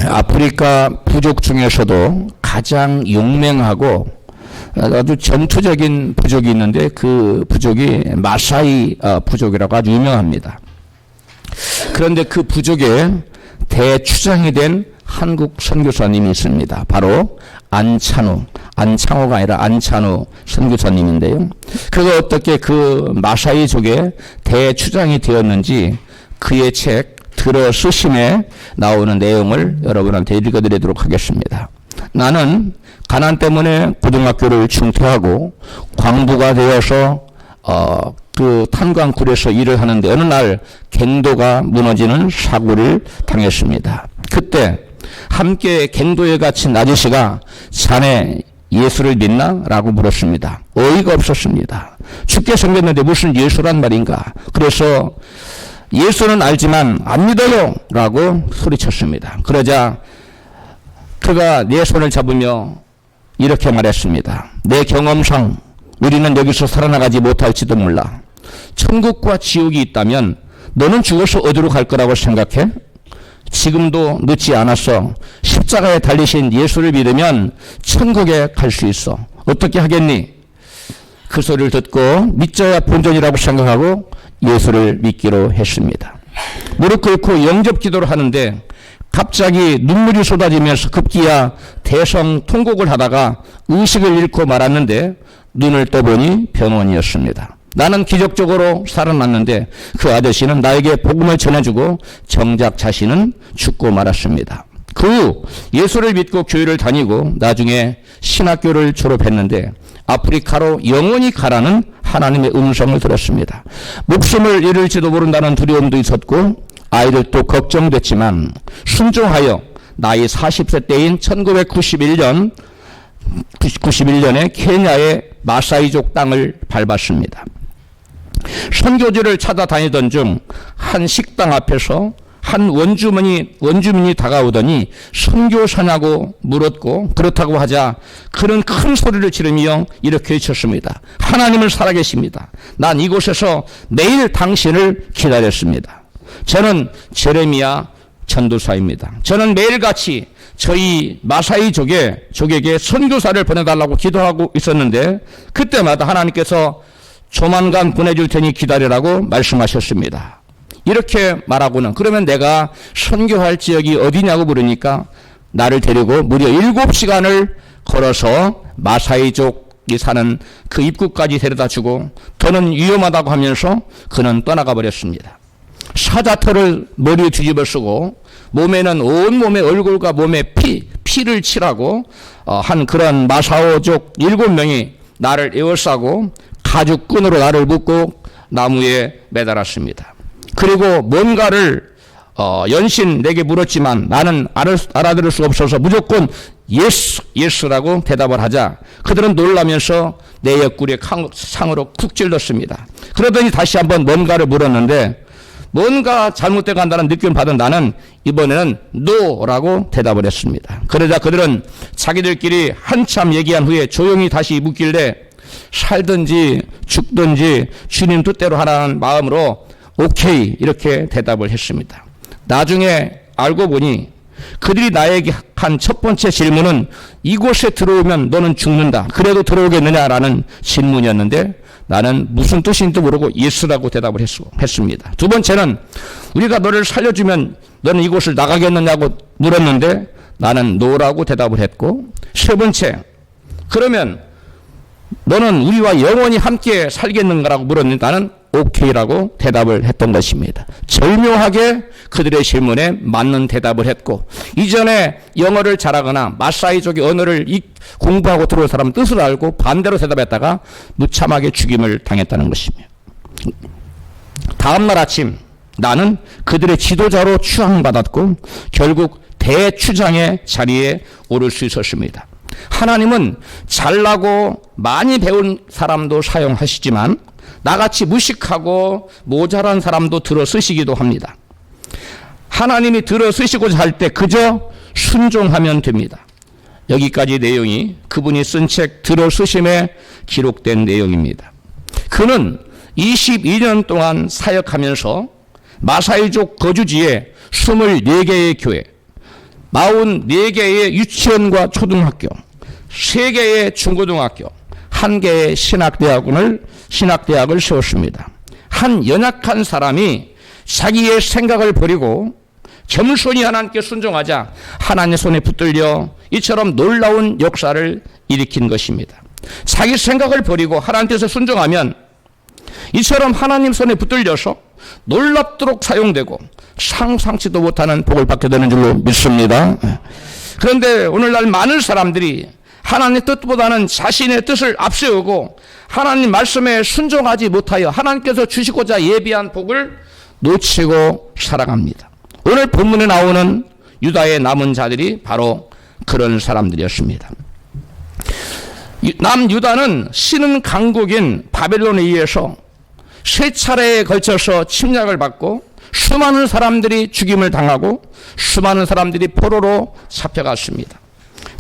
아프리카 부족 중에서도 가장 용맹하고 아주 전투적인 부족이 있는데 그 부족이 마사이 부족이라고 아주 유명합니다. 그런데 그 부족의 대추장이 된 한국 선교사님이 있습니다. 바로 안창호가 아니라 안찬호 선교사님인데요. 그가 어떻게 그 마사이족의 대추장이 되었는지 그의 책 들어 쓰심에 나오는 내용을 여러분한테 읽어드리도록 하겠습니다. 나는 가난 때문에 고등학교를 중퇴하고 광부가 되어서 그 탄광굴에서 일을 하는데 어느 날 갱도가 무너지는 사고를 당했습니다. 그때 함께 갱도에 갇힌 아저씨가 자네 예수를 믿나? 라고 물었습니다. 어이가 없었습니다. 죽게 생겼는데 무슨 예수란 말인가? 그래서 예수는 알지만 안 믿어요! 라고 소리쳤습니다. 그러자 그가 내 손을 잡으며 이렇게 말했습니다. 내 경험상 우리는 여기서 살아나가지 못할지도 몰라. 천국과 지옥이 있다면 너는 죽어서 어디로 갈 거라고 생각해? 지금도 늦지 않았어. 십자가에 달리신 예수를 믿으면 천국에 갈 수 있어. 어떻게 하겠니? 그 소리를 듣고 믿져야 본전이라고 생각하고 예수를 믿기로 했습니다. 무릎 꿇고 영접 기도를 하는데 갑자기 눈물이 쏟아지면서 급기야 대성통곡을 하다가 의식을 잃고 말았는데 눈을 떠보니 병원이었습니다. 나는 기적적으로 살아났는데 그 아저씨는 나에게 복음을 전해주고 정작 자신은 죽고 말았습니다. 그 후 예수를 믿고 교회를 다니고 나중에 신학교를 졸업했는데 아프리카로 영원히 가라는 하나님의 음성을 들었습니다. 목숨을 잃을지도 모른다는 두려움도 있었고 아이들도 걱정됐지만 순종하여 나이 40세 때인 1991년에 케냐의 마사이족 땅을 밟았습니다. 선교지를 찾아다니던 중 한 식당 앞에서 한 원주민이 다가오더니 선교사냐고 물었고 그렇다고 하자 그는 큰 소리를 지르며 이렇게 외쳤습니다. 하나님을 살아계십니다. 난 이곳에서 매일 당신을 기다렸습니다. 저는 제레미야 전도사입니다. 저는 매일같이 저희 마사이족에게 선교사를 보내달라고 기도하고 있었는데 그때마다 하나님께서 조만간 보내줄 테니 기다리라고 말씀하셨습니다. 이렇게 말하고는 그러면 내가 선교할 지역이 어디냐고 물으니까 나를 데리고 무려 7시간을 걸어서 마사이족이 사는 그 입구까지 데려다주고 더는 위험하다고 하면서 그는 떠나가 버렸습니다. 사자털을 머리에 뒤집어 쓰고 몸에는 온몸에 얼굴과 몸에 피를 칠하고 한 그런 마사오족 7명이 나를 에워싸고 가죽끈으로 나를 묶고 나무에 매달았습니다. 그리고 뭔가를 연신 내게 물었지만 나는 알아들을 수 없어서 무조건 예스라고 대답을 하자 그들은 놀라면서 내 옆구리에 창으로 쿡 찔렀습니다. 그러더니 다시 한번 뭔가를 물었는데 뭔가 잘못되어 간다는 느낌을 받은 나는 이번에는 노라고 대답을 했습니다. 그러자 그들은 자기들끼리 한참 얘기한 후에 조용히 다시 묻길래 살든지 죽든지 주님 뜻대로 하라는 마음으로 오케이 이렇게 대답을 했습니다. 나중에 알고 보니 그들이 나에게 한 첫 번째 질문은 이곳에 들어오면 너는 죽는다. 그래도 들어오겠느냐라는 질문이었는데 나는 무슨 뜻인지도 모르고 예스라고 대답을 했습니다. 두 번째는 우리가 너를 살려주면 너는 이곳을 나가겠느냐고 물었는데 나는 노라고 대답을 했고 세 번째 그러면 너는 우리와 영원히 함께 살겠는가라고 물었는데 나는 오케이라고 대답을 했던 것입니다. 절묘하게 그들의 질문에 맞는 대답을 했고 이전에 영어를 잘하거나 마사이족의 언어를 공부하고 들어올 사람은 뜻을 알고 반대로 대답했다가 무참하게 죽임을 당했다는 것입니다. 다음날 아침 나는 그들의 지도자로 추앙받았고 결국 대추장의 자리에 오를 수 있었습니다. 하나님은 잘나고 많이 배운 사람도 사용하시지만 나같이 무식하고 모자란 사람도 들어 쓰시기도 합니다. 하나님이 들어 쓰시고자 할 때 그저 순종하면 됩니다. 여기까지 내용이 그분이 쓴 책 들어 쓰심에 기록된 내용입니다. 그는 22년 동안 사역하면서 마사이족 거주지에 24개의 교회, 44개의 유치원과 초등학교, 3개의 중고등학교, 1개의 신학대학을 세웠습니다. 한 연약한 사람이 자기의 생각을 버리고 겸손히 하나님께 순종하자 하나님의 손에 붙들려 이처럼 놀라운 역사를 일으킨 것입니다. 자기 생각을 버리고 하나님께서 순종하면 이처럼 하나님 손에 붙들려서 놀랍도록 사용되고 상상치도 못하는 복을 받게 되는 줄로 믿습니다. 그런데 오늘날 많은 사람들이 하나님의 뜻보다는 자신의 뜻을 앞세우고 하나님 말씀에 순종하지 못하여 하나님께서 주시고자 예비한 복을 놓치고 살아갑니다. 오늘 본문에 나오는 유다의 남은 자들이 바로 그런 사람들이었습니다. 남유다는 신은 강국인 바벨론에 의해서 3차례에 걸쳐서 침략을 받고 수많은 사람들이 죽임을 당하고 수많은 사람들이 포로로 잡혀갔습니다.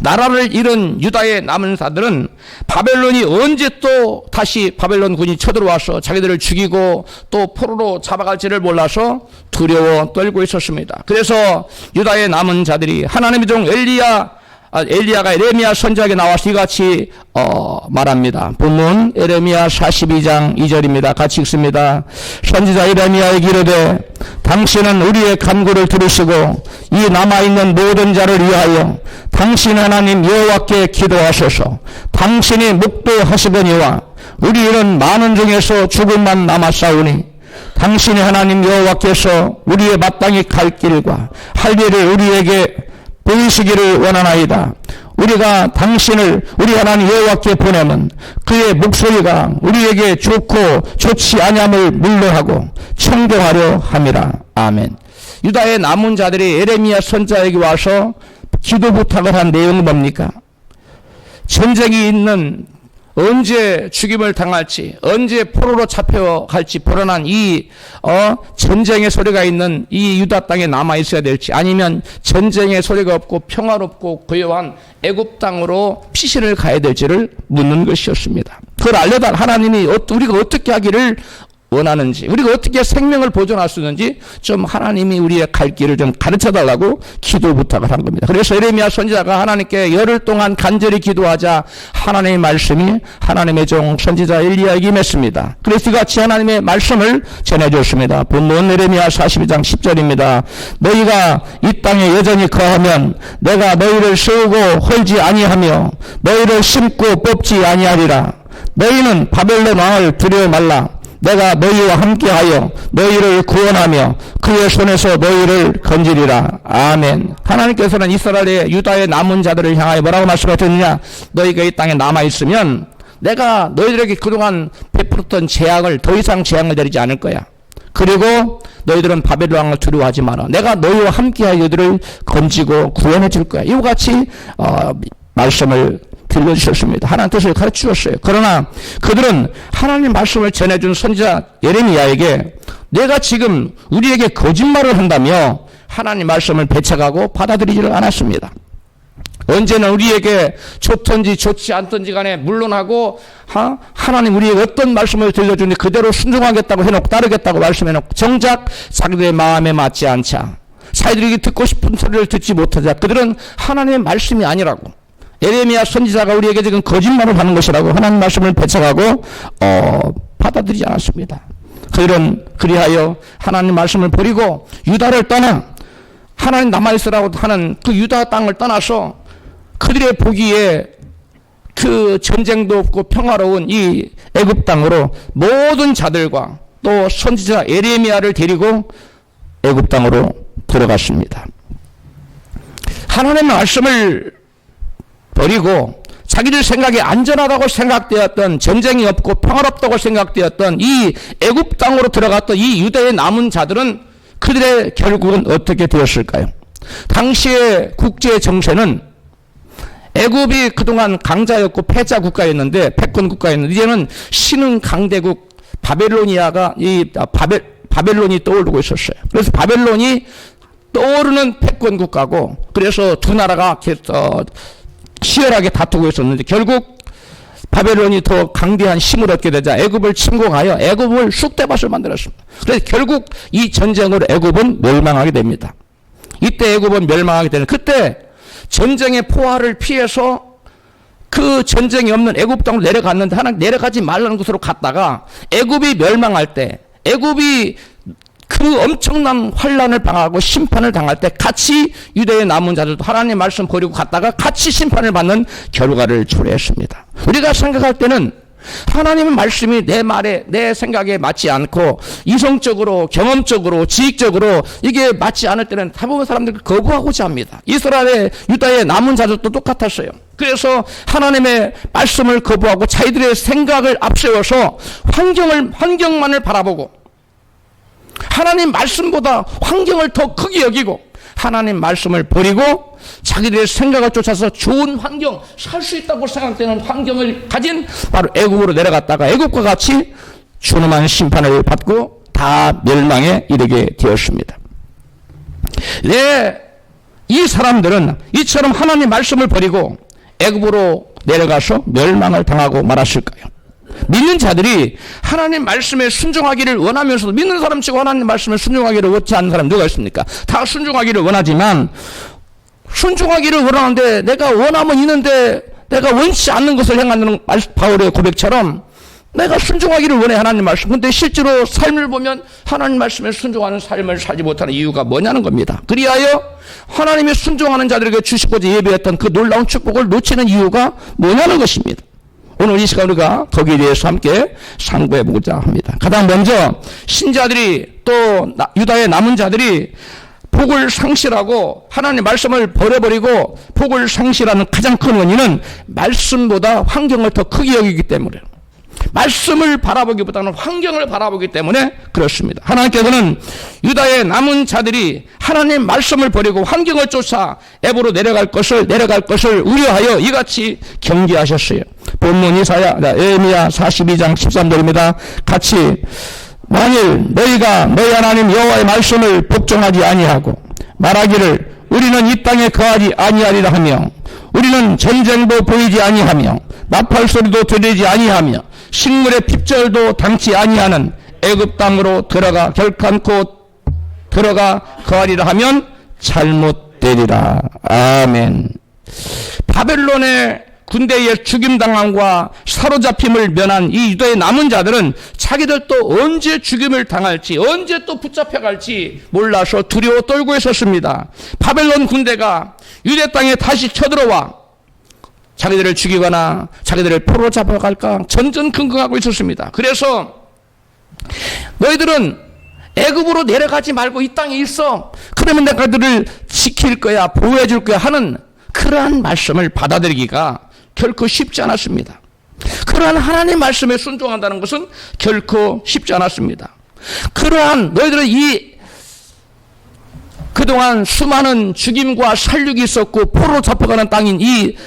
나라를 잃은 유다의 남은 자들은 바벨론이 언제 또 다시 바벨론 군이 쳐들어와서 자기들을 죽이고 또 포로로 잡아갈지를 몰라서 두려워 떨고 있었습니다. 그래서 유다의 남은 자들이 하나님의 종 엘리야가 에레미야 선지자에게 나와서 이같이 말합니다. 본문 에레미야 42장 2절입니다. 같이 읽습니다. 선지자 에레미야에게 이르되 당신은 우리의 간구를 들으시고 이 남아있는 모든 자를 위하여 당신 하나님 여호와께 기도하소서. 당신이 묵도하시거니와 우리는 많은 중에서 죽음만 남았사오니 당신의 하나님 여호와께서 우리의 마땅히 갈 길과 할 일을 우리에게 보이시기를 원하나이다. 우리가 당신을 우리 하나님 여호와께 보내면 그의 목소리가 우리에게 좋고 좋지 아니함을 물러하고 청정하려 함이라. 아멘. 유다의 남은 자들이 에레미야 선지자에게 와서 기도 부탁을 한 내용은 뭡니까? 전쟁이 있는 언제 죽임을 당할지 언제 포로로 잡혀갈지 불안한 이 전쟁의 소리가 있는 이 유다 땅에 남아 있어야 될지 아니면 전쟁의 소리가 없고 평화롭고 고요한 애굽 땅으로 피신을 가야 될지를 묻는 것이었습니다. 그걸 알려달 하나님이 우리가 어떻게 하기를 원하는지 우리가 어떻게 생명을 보존할 수 있는지 좀 하나님이 우리의 갈 길을 좀 가르쳐달라고 기도 부탁을 한 겁니다. 그래서 에레미야 선지자가 하나님께 열흘 동안 간절히 기도하자 하나님의 말씀이 하나님의 종 선지자 엘리야에게 임했습니다. 그래서 이같이 하나님의 말씀을 전해줬습니다. 본문 에레미야 42장 10절입니다. 너희가 이 땅에 여전히 거하면 내가 너희를 세우고 헐지 아니하며 너희를 심고 뽑지 아니하리라. 너희는 바벨론 왕을 두려워 말라. 내가 너희와 함께하여 너희를 구원하며 그의 손에서 너희를 건지리라. 아멘. 하나님께서는 이스라엘의 유다의 남은 자들을 향하여 뭐라고 말씀하셨느냐? 너희가 이 땅에 남아있으면 내가 너희들에게 그동안 베풀었던 재앙을 더 이상 재앙을 내리지 않을 거야. 그리고 너희들은 바벨론 왕을 두려워하지 마라. 내가 너희와 함께하여 너희들을 건지고 구원해 줄 거야. 이와 같이 말씀을 들려주셨습니다. 하나님 뜻을 가르치셨어요. 그러나 그들은 하나님 말씀을 전해준 선지자 예레미야에게 내가 지금 우리에게 거짓말을 한다며 하나님 말씀을 배척하고 받아들이지를 않았습니다. 언제는 우리에게 좋든지 좋지 않든지 간에 물론하고 하나님 우리에게 어떤 말씀을 들려주는데 그대로 순종하겠다고 해놓고 따르겠다고 말씀해놓고 정작 자기들의 마음에 맞지 않자 자기들이 듣고 싶은 소리를 듣지 못하자 그들은 하나님의 말씀이 아니라고 에레미야 선지자가 우리에게 지금 거짓말을 하는 것이라고 하나님 말씀을 배척하고 받아들이지 않았습니다. 그들은 그리하여 하나님 말씀을 버리고 유다를 떠나 하나님 남아있으라고 하는 그 유다 땅을 떠나서 그들의 보기에 그 전쟁도 없고 평화로운 이 애굽 땅으로 모든 자들과 또 선지자 에레미야를 데리고 애굽 땅으로 들어갔습니다. 하나님의 말씀을 버리고 자기들 생각에 안전하다고 생각되었던 전쟁이 없고 평화롭다고 생각되었던 이 애굽 땅으로 들어갔던 이 유대의 남은 자들은 그들의 결국은 어떻게 되었을까요? 당시의 국제 정세는 애굽이 그동안 강자였고 패자 국가였는데 패권 국가였는데 이제는 신흥 강대국 바벨로니아가 바벨론이 떠오르고 있었어요. 그래서 바벨론이 떠오르는 패권 국가고 그래서 두 나라가 치열하게 다투고 있었는데 결국 바벨론이 더 강대한 힘을 얻게 되자 애굽을 침공하여 애굽을 쑥대밭을 만들었습니다. 그래서 결국 이 전쟁으로 애굽은 멸망하게 됩니다. 이때 애굽은 멸망하게 되는, 그때 전쟁의 포화를 피해서 그 전쟁이 없는 애굽 땅으로 내려갔는데 하나님 내려가지 말라는 곳으로 갔다가 애굽이 멸망할 때, 애굽이 그 엄청난 환란을 당하고 심판을 당할 때 같이 유대의 남은 자들도 하나님의 말씀 버리고 갔다가 같이 심판을 받는 결과를 초래했습니다. 우리가 생각할 때는 하나님의 말씀이 내 말에, 내 생각에 맞지 않고 이성적으로, 경험적으로, 지식적으로 이게 맞지 않을 때는 대부분 사람들이 거부하고자 합니다. 이스라엘의, 유다의 남은 자들도 똑같았어요. 그래서 하나님의 말씀을 거부하고 자기들의 생각을 앞세워서 환경만을 바라보고 하나님 말씀보다 환경을 더 크게 여기고 하나님 말씀을 버리고 자기들의 생각을 쫓아서 좋은 환경, 살 수 있다고 생각되는 환경을 가진 바로 애굽으로 내려갔다가 애굽과 같이 준엄한 심판을 받고 다 멸망에 이르게 되었습니다. 왜 이 사람들은 이처럼 하나님 말씀을 버리고 애굽으로 내려가서 멸망을 당하고 말았을까요? 믿는 자들이 하나님 말씀에 순종하기를 원하면서도, 믿는 사람 치고 하나님 말씀에 순종하기를 원치 않는 사람 누가 있습니까? 다 순종하기를 원하지만, 순종하기를 원하는데 내가 원함은 있는데 내가 원치 않는 것을 행하는 바울의 고백처럼 내가 순종하기를 원해, 하나님 말씀. 근데 실제로 삶을 보면 하나님 말씀에 순종하는 삶을 살지 못하는 이유가 뭐냐는 겁니다. 그리하여 하나님의 순종하는 자들에게 주시고자 예배했던 그 놀라운 축복을 놓치는 이유가 뭐냐는 것입니다. 오늘 이 시간 우리가 거기에 대해서 함께 상고해 보고자 합니다. 가장 먼저 신자들이, 또 유다의 남은 자들이 복을 상실하고 하나님 말씀을 버려버리고 복을 상실하는 가장 큰 원인은 말씀보다 환경을 더 크게 여기기 때문에, 말씀을 바라보기보다는 환경을 바라보기 때문에 그렇습니다. 하나님께서는 유다의 남은 자들이 하나님 말씀을 버리고 환경을 쫓아 애굽으로 내려갈 것을 우려하여 이같이 경계하셨어요. 본문 에레미야 42장 13절입니다. 같이, 만일 너희가 너희 하나님 여호와의 말씀을 복종하지 아니하고 말하기를 우리는 이 땅에 거하지 아니하리라 하며, 우리는 전쟁도 보이지 아니하며 나팔 소리도 들리지 아니하며 식물의 핍절도 당치 아니하는 애굽 땅으로 결칸코 들어가 거하리라 하면 잘못되리라. 아멘. 바벨론의 군대에 죽임당함과 사로잡힘을 면한 이 유다의 남은 자들은 자기들 또 언제 죽임을 당할지, 언제 또 붙잡혀갈지 몰라서 두려워 떨고 있었습니다. 바벨론 군대가 유대 땅에 다시 쳐들어와 자기들을 죽이거나 자기들을 포로 잡아갈까 전전긍긍하고 있었습니다. 그래서 너희들은 애굽으로 내려가지 말고 이 땅에 있어, 그러면 내가 너희들을 지킬 거야, 보호해 줄 거야 하는 그러한 말씀을 받아들이기가 결코 쉽지 않았습니다. 그러한 하나님 말씀에 순종한다는 것은 결코 쉽지 않았습니다. 그러한 너희들은 그동안 수많은 죽임과 살육이 있었고 포로로 잡혀가는 땅인 이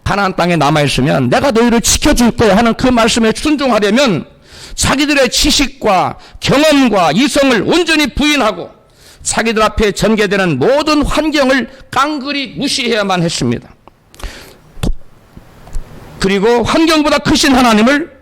가나안 땅에 남아있으면 내가 너희를 지켜줄 거야 하는 그 말씀에 순종하려면 자기들의 지식과 경험과 이성을 온전히 부인하고 자기들 앞에 전개되는 모든 환경을 깡그리 무시해야만 했습니다. 그리고 환경보다 크신 하나님을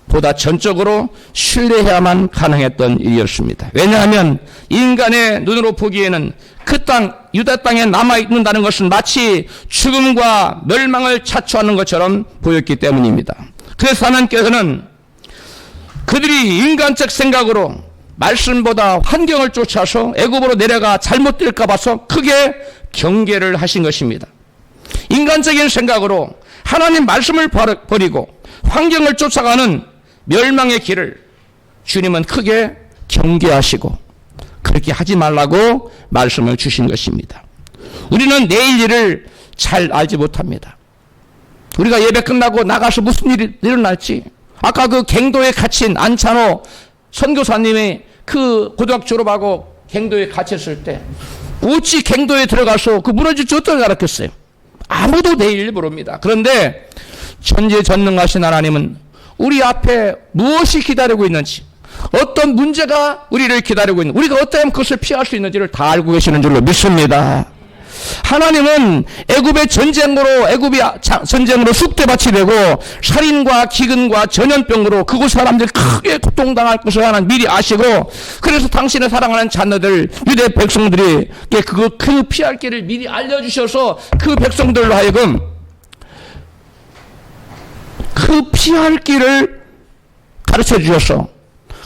보다 전적으로 신뢰해야만 가능했던 일이었습니다. 왜냐하면 인간의 눈으로 보기에는 그 땅, 유다 땅에 남아있는다는 것은 마치 죽음과 멸망을 자초하는 것처럼 보였기 때문입니다. 그래서 하나님께서는 그들이 인간적 생각으로 말씀보다 환경을 쫓아서 애굽으로 내려가 잘못될까 봐서 크게 경계를 하신 것입니다. 인간적인 생각으로 하나님 말씀을 버리고 환경을 쫓아가는 멸망의 길을 주님은 크게 경계하시고 그렇게 하지 말라고 말씀을 주신 것입니다. 우리는 내일 일을 잘 알지 못합니다. 우리가 예배 끝나고 나가서 무슨 일이 일어날지, 아까 그 갱도에 갇힌 안찬호 선교사님이 그 고등학교 졸업하고 갱도에 갇혔을 때 어찌 갱도에 들어가서 그 무너질지 어떻게 알았겠어요? 아무도 내일 모릅니다. 그런데 전지전능하신 하나님은 우리 앞에 무엇이 기다리고 있는지, 어떤 문제가 우리를 기다리고 있는지, 우리가 어떻게 하면 그것을 피할 수 있는지를 다 알고 계시는 줄로 믿습니다. 하나님은 애굽의 전쟁으로 쑥대밭이 되고 살인과 기근과 전염병으로 그곳 사람들이 크게 고통당할 것을 하나님 미리 아시고, 그래서 당신의 사랑하는 자녀들 유대 백성들이 그 피할 길을 미리 알려주셔서 그 백성들로 하여금 그 피할 길을 가르쳐 주셔서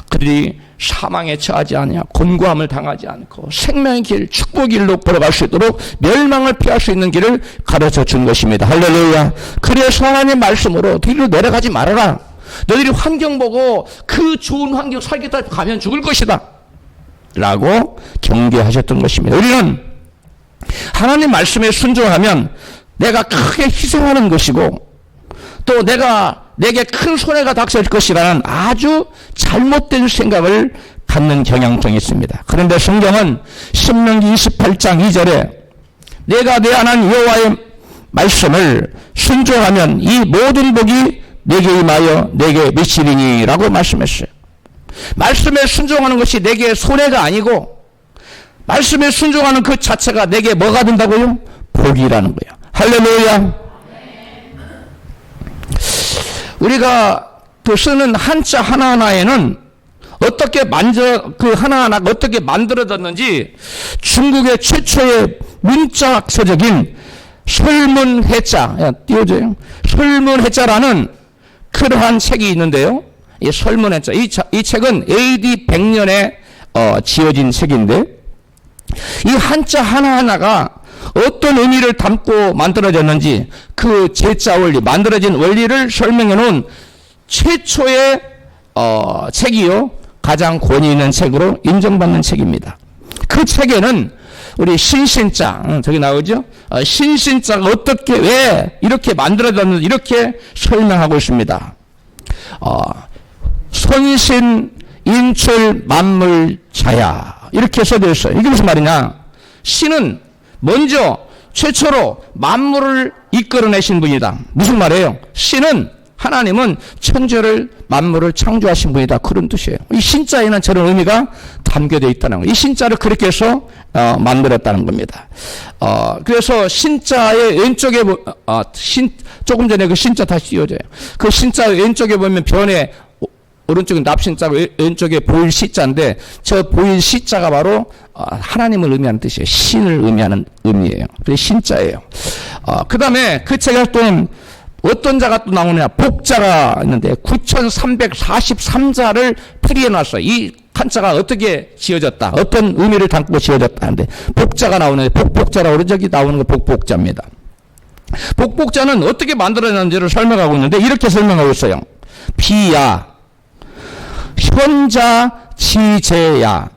그들이 사망에 처하지 아니하고 곤고함을 당하지 않고 생명의 길, 축복의 길로 걸어갈 수 있도록 멸망을 피할 수 있는 길을 가르쳐 준 것입니다. 할렐루야. 그래서 하나님의 말씀으로 뒤로 내려가지 말아라. 너희들이 환경 보고 그 좋은 환경 살겠다 가면 죽을 것이다 라고 경계하셨던 것입니다. 우리는 하나님 말씀에 순종하면 내가 크게 희생하는 것이고 또 내게 큰 손해가 닥칠 것이라는 아주 잘못된 생각을 갖는 경향성이 있습니다. 그런데 성경은 신명기 28장 2절에 내가 내 하나님 여호와의 말씀을 순종하면 이 모든 복이 내게 임하여 내게 미치리니 라고 말씀했어요. 말씀에 순종하는 것이 내게 손해가 아니고 말씀에 순종하는 그 자체가 내게 뭐가 된다고요? 복이라는 거예요. 할렐루야. 우리가 그 쓰는 한자 하나하나에는 어떻게 그 하나하나가 어떻게 만들어졌는지 중국의 최초의 문자학서적인 설문해자, 띄워줘요. 설문해자라는 그러한 책이 있는데요. 이 설문해자, 이 책은 AD 100년에 지어진 책인데 이 한자 하나하나가 어떤 의미를 담고 만들어졌는지 그 제자 원리, 만들어진 원리를 설명해 놓은 최초의 책이요. 가장 권위 있는 책으로 인정받는 책입니다. 그 책에는 우리 신신자, 저기 나오죠? 신신자가 어떻게, 왜 이렇게 만들어졌는지 이렇게 설명하고 있습니다. 손신, 인출, 만물, 자야. 이렇게 써져 있어요. 이게 무슨 말이냐? 신은 먼저 최초로 만물을 이끌어내신 분이다. 무슨 말이에요? 신은, 하나님은 천지를 만물을 창조하신 분이다. 그런 뜻이에요. 이 신자에는 저런 의미가 담겨져 있다는 거예요. 이 신자를 그렇게 해서 만들었다는 겁니다. 그래서 신자의 왼쪽에 조금 전에 그 신자 다시 띄워져요. 그 신자 왼쪽에 보면 변에 오른쪽은 납신자고 왼쪽에 보일 시자인데 저 보일 시자가 바로 하나님을 의미하는 뜻이에요. 신을 의미하는 의미예요. 그래서 신자예요. 그 다음에 그 책에 또 어떤 자가 또 나오느냐. 복자가 있는데 9343자를 풀이해놨어요. 이 한자가 어떻게 지어졌다. 어떤 의미를 담고 지어졌다 하는데 복자가 나오는데 복자라 오른쪽이 나오는 거 복자입니다. 복자는 어떻게 만들어졌는지를 설명하고 있는데 이렇게 설명하고 있어요. 비야, 현자, 지제야,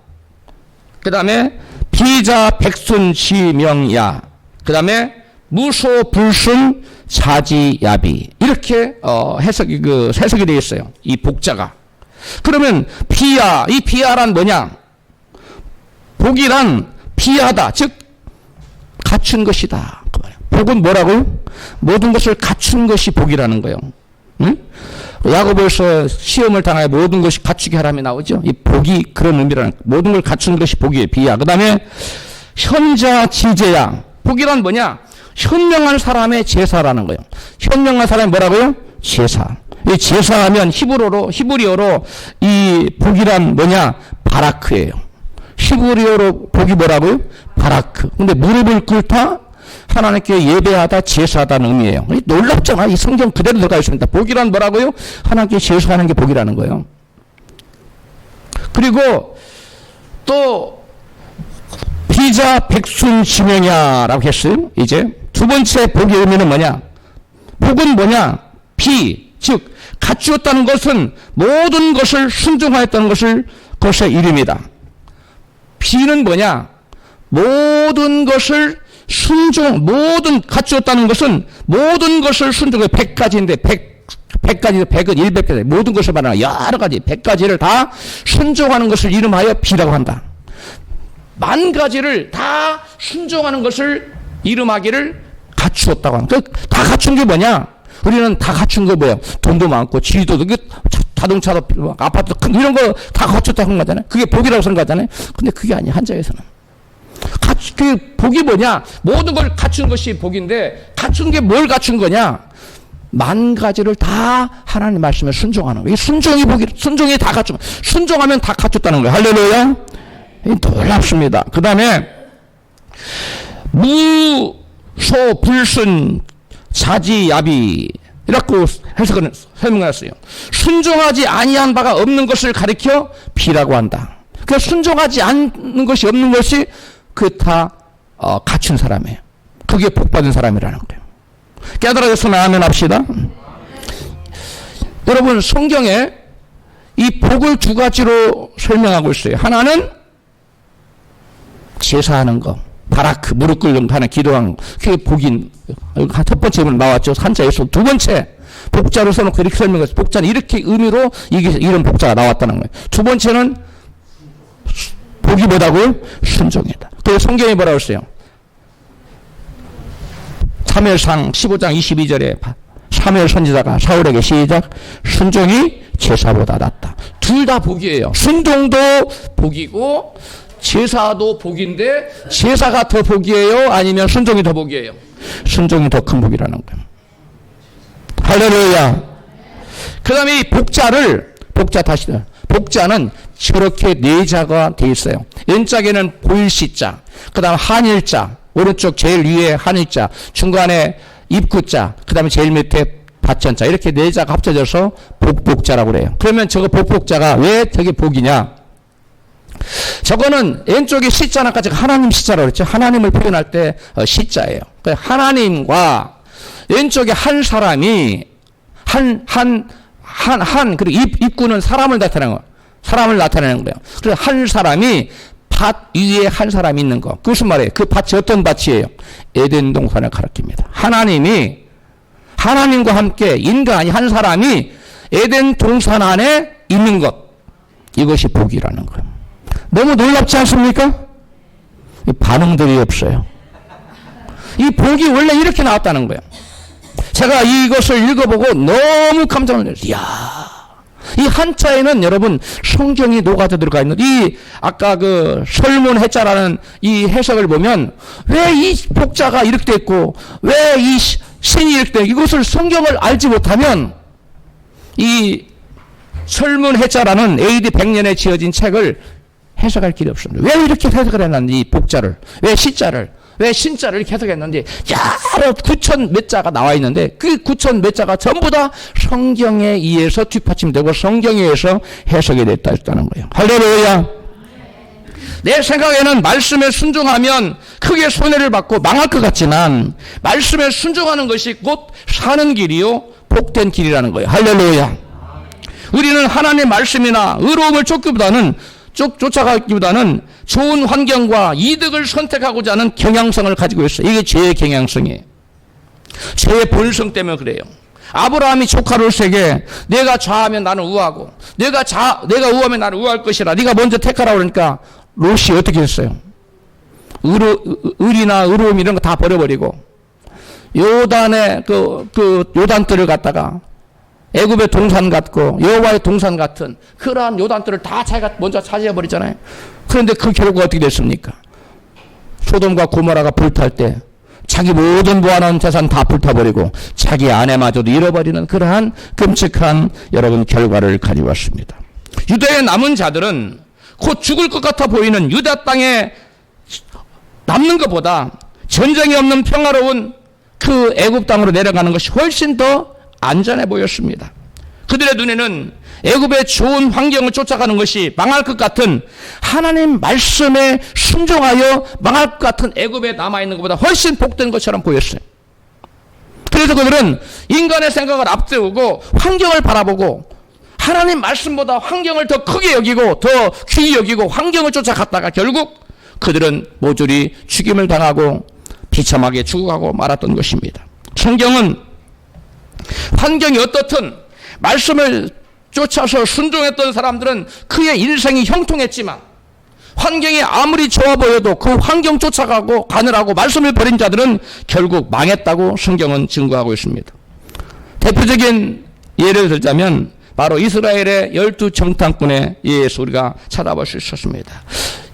그 다음에 비자, 백순, 지명야, 그 다음에 무소, 불순, 자지야비. 이렇게 해석이 되어 있어요. 이 복자가. 그러면 비야, 이 비야란 뭐냐? 복이란 비하다, 즉 갖춘 것이다. 복은 뭐라고요? 모든 것을 갖춘 것이 복이라는 거예요. 응? 야고보에서 시험을 당하여 모든 것이 갖추게 하라며 나오죠. 이 복이 그런 의미라는 거예요. 모든 걸 갖춘 것이 복이에요. 비야. 그 다음에 현자, 지제야. 복이란 뭐냐? 현명한 사람의 제사라는 거예요. 현명한 사람이 뭐라고요? 제사. 이 제사하면 히브리어로 이 복이란 뭐냐? 바라크예요. 히브리어로 복이 뭐라고요? 바라크. 근데 무릎을 꿇다 하나님께 예배하다, 제사하다는 의미예요. 놀랍잖아. 이 성경 그대로 들어가 있습니다. 복이란 뭐라고요? 하나님께 제사하는 게 복이라는 거예요. 그리고 또 비자, 백순, 지명야라고 했어요. 이제 두 번째 복의 의미는 뭐냐? 복은 뭐냐? 비, 즉 갖추었다는 것은 모든 것을 순종하였다는 것의 이름이다. 비는 뭐냐? 모든 것을 갖추었다는 것은 모든 것을 순종해. 100가지인데 100가지, 100은 100가지, 모든 것을 말하는 여러 가지 100가지를 다 순종하는 것을 이름하여 비라고 한다. 10,000가지를 다 순종하는 것을 이름하기를 갖추었다고 합니다. 다 갖춘 게 뭐냐? 우리는 다 갖춘 거 뭐야? 돈도 많고, 지위도, 자동차도, 아파트도, 이런 거 다 갖췄다고 하는 거잖아요. 그게 복이라고 생각하잖아요. 근데 그게 아니야, 한자에서는. 그 복이 뭐냐? 모든 걸 갖춘 것이 복인데 갖춘 게 뭘 갖춘 거냐? 만 가지를 다 하나님 말씀에 순종하는 거예요. 순종이 복이, 순종이 다 갖춘 거예요. 순종하면 다 갖췄다는 거예요. 할렐루야. 놀랍습니다. 그 다음에 무소 불순 자지야비 이라고 해석을 설명했어요. 순종하지 아니한 바가 없는 것을 가리켜 비라고 한다. 그 순종하지 않는 것이 없는 것이 그 다 갖춘 사람이에요. 그게 복받은 사람이라는 거예요. 깨달아졌으면 아멘 합시다. 여러분 성경에 이 복을 두 가지로 설명하고 있어요. 하나는 제사하는 거, 바라크 무릎 꿇는 거 하나 기도하는 거, 그게 복인. 첫 번째 나왔죠. 한자에서. 두 번째 복자로 써놓고 이렇게 설명했어요. 복자는 이렇게 의미로 이런 복자가 나왔다는 거예요. 두 번째는 복이 뭐다고요? 순종이다. 그래서 성경이 뭐라고 했어요? 사무엘상 15장 22절에 사무엘 선지자가 사울에게 시작, 순종이 제사보다 낫다. 둘 다 복이에요. 순종도 복이고 제사도 복인데 제사가 더 복이에요? 아니면 순종이 더 복이에요? 순종이 더 큰 복이라는 거예요. 할렐루야. 그 다음에 이 복자는 저렇게 네 자가 돼 있어요. 왼짝에는 보일시자, 그 다음 한일자, 오른쪽 제일 위에 한일자, 중간에 입구자, 그 다음에 제일 밑에 받전자, 이렇게 네 자가 합쳐져서 복자라고 그래요. 그러면 저거 복자가 왜 저게 복이냐? 저거는 왼쪽에 시자는 아까 제가 하나님 시자라고 그랬죠. 하나님을 표현할 때 시자예요. 하나님과 왼쪽에 한 사람이 그리고 입구는 사람을 나타내는 거예요. 사람을 나타내는 거예요. 그래서 한 사람이 밭 위에 한 사람이 있는 거. 그것은 말이에요. 그 밭이 어떤 밭이에요? 에덴 동산을 가리킵니다. 하나님과 함께 인간이 한 사람이 에덴 동산 안에 있는 것. 이것이 복이라는 거예요. 너무 놀랍지 않습니까? 반응들이 없어요. 이 복이 원래 이렇게 나왔다는 거예요. 제가 이것을 읽어보고 너무 깜짝 놀랐어요. 이야. 이 한자에는 여러분 성경이 녹아져 들어가 있는 이 아까 그 설문해자라는 이 해석을 보면 왜 이 복자가 이렇게 돼 있고 왜 이 신이 이렇게 돼 있고 이것을 성경을 알지 못하면 이 설문해자라는 AD 100년에 지어진 책을 해석할 길이 없습니다. 왜 이렇게 해석을 했는지 이 복자를 왜 시자를 왜 신자를 이렇게 해석했는지 여러 9천 몇 자가 나와 있는데 그 9천 몇 자가 전부 다 성경에 의해서 뒷받침되고 성경에 의해서 해석이 됐다는 거예요. 할렐루야. 내 생각에는 말씀에 순종하면 크게 손해를 받고 망할 것 같지만 말씀에 순종하는 것이 곧 사는 길이요 복된 길이라는 거예요. 할렐루야. 우리는 하나님의 말씀이나 의로움을 쫓아가기보다는 좋은 환경과 이득을 선택하고자 하는 경향성을 가지고 있어요. 이게 죄의 경향성이에요. 죄의 본성 때문에 그래요. 아브라함이 조카 롯에게 내가 좌하면 나는 우하고 내가 우하면 나는 우할 것이라 네가 먼저 택하라고 그러니까 롯이 어떻게 했어요? 의리나 의로움 이런 거 다 버려버리고 요단의 그 요단뜰을 갖다가 애굽의 동산 같고 여호와의 동산 같은 그러한 요단들을 다 자기가 먼저 차지해 버리잖아요. 그런데 그 결과가 어떻게 됐습니까? 소돔과 고모라가 불탈 때 자기 모든 모아놓은 재산 다 불타버리고 자기 아내마저도 잃어버리는 그러한 끔찍한 여러분 결과를 가져왔습니다. 유대에 남은 자들은 곧 죽을 것 같아 보이는 유다 땅에 남는 것보다 전쟁이 없는 평화로운 그 애굽 땅으로 내려가는 것이 훨씬 더 안전해 보였습니다. 그들의 눈에는 애굽의 좋은 환경을 쫓아가는 것이 망할 것 같은 하나님 말씀에 순종하여 망할 것 같은 애굽에 남아있는 것보다 훨씬 복된 것처럼 보였어요. 그래서 그들은 인간의 생각을 앞세우고 환경을 바라보고 하나님 말씀보다 환경을 더 크게 여기고 더 귀히 여기고 환경을 쫓아갔다가 결국 그들은 모조리 죽임을 당하고 비참하게 죽어가고 말았던 것입니다. 성경은 환경이 어떻든 말씀을 쫓아서 순종했던 사람들은 그의 일생이 형통했지만 환경이 아무리 좋아 보여도 그 환경 쫓아가고 가느라고 말씀을 버린 자들은 결국 망했다고 성경은 증거하고 있습니다. 대표적인 예를 들자면 바로 이스라엘의 12 정탐꾼에 의해서 우리가 찾아볼 수 있었습니다.